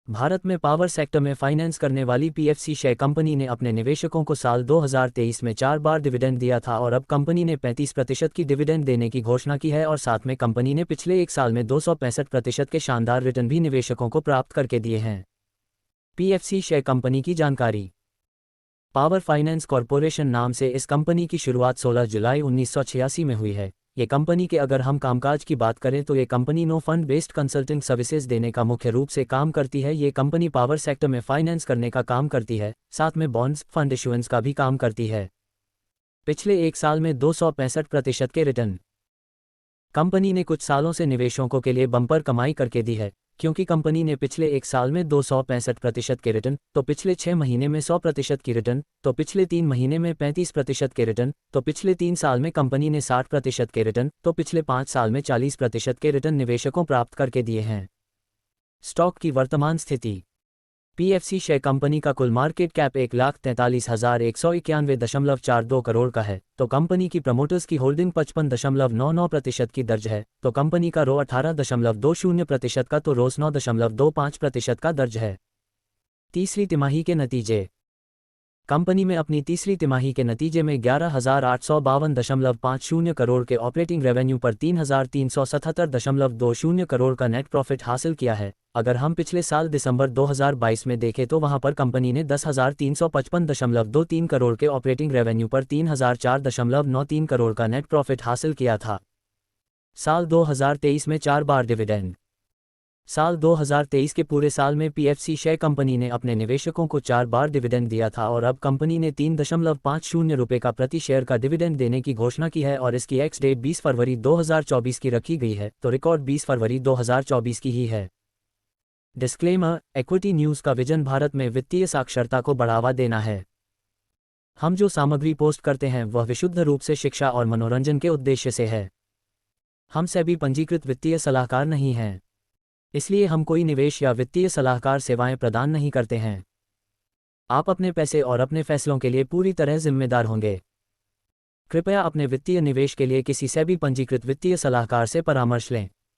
भारत में power sector में finance करने वाली पीएफसी शेयर कंपनी ने अपने निवेशकों को साल 2023 में 4 बार डिविडेंड दिया था और अब कंपनी ने 35% की डिविडेंड देने की घोषणा की है और साथ में कंपनी ने पिछले एक साल में 265% के शानदार रिटर्न भी निवेशकों को प्राप्त करके दिए हैं। पीएफसी शेयर कंपनी की जानकारी। पावर फाइनेंस कॉरपोरेशन नाम से इस कंपनी की शुरुआत 16 जुलाई 1986 में हुई है। ये कंपनी के अगर हम कामकाज की बात करें तो ये company no fund based consulting services देने का मुख्य रूप से काम करती है। ये कंपनी पावर सेक्टर में फाइनेंस करने का काम करती है, साथ में बॉन्ड्स फंड इशुएंस का भी काम करती है। पिछले एक साल में 265% के रिटर्न। कंपनी ने कुछ सालों से निवेशकों के लिए बम्पर कमाई करके दी है, क्योंकि कंपनी ने पिछले एक साल में 265% के रिटर्न, तो पिछले 6 महीने में 100% की रिटर्न, तो पिछले 3 महीने में 35% के रिटर्न, तो पिछले 3 साल में कंपनी ने 60% के रिटर्न, तो पिछले 5 साल में 40% के रिटर्न निवेशकों प्राप्त करके दिए हैं। स्टॉक की वर्तमान स्थिति। पीएफसी शेयर कंपनी का कुल मार्केट कैप 1,43,191.42 करोड़ का है, तो कंपनी की प्रमोटर्स की होल्डिंग 55.99% की दर्ज है, तो कंपनी का रो 18.20% का, तो रोस 9.25% का दर्ज है। तीसरी तिमाही के नतीजे। कंपनी में अपनी तीसरी तिमाही के नतीजे में 11,852.50 करोड़ के ऑपरेटिंग रेवेन्यू पर 3,377.20 करोड़ का नेट प्रॉफिट हासिल किया है। अगर हम पिछले साल दिसंबर 2022 में देखें तो वहां पर कंपनी ने 10,355.23 करोड़ के ऑपरेटिंग रेवेन्यू पर 3,004.93 करोड़ का नेट प्रॉफिट हासिल किया था। साल 2023 में 4 बार डिविडेंड। साल 2023 के पूरे साल में पीएफसी शेयर कंपनी ने अपने निवेशकों को 4 बार डिविडेंड दिया था और अब कंपनी ने 3.50 रुपये का प्रति शेयर का डिविडेंड देने की घोषणा की है और इसकी एक्स डेट 20 फरवरी 2024 की रखी गई है, तो रिकॉर्ड 20 फरवरी 2024 की ही है। डिस्क्लेमर, इक्विटी न्यूज़ का विजन भारत में वित्तीय साक्षरता को बढ़ावा देना है। हम जो सामग्री पोस्ट करते हैं वह विशुद्ध रूप से शिक्षा और मनोरंजन के उद्देश्य से है। हम सेबी पंजीकृत वित्तीय सलाहकार नहीं हैं, इसलिए हम कोई निवेश या वित्तीय सलाहकार सेवाएं प्रदान नहीं करते हैं। आप अपने पैसे और अपने फैसलों के लिए पूरी तरह जिम्मेदार होंगे। कृपया अपने वित्तीय निवेश के लिए किसी सेबी पंजीकृत वित्तीय सलाहकार से परामर्श लें।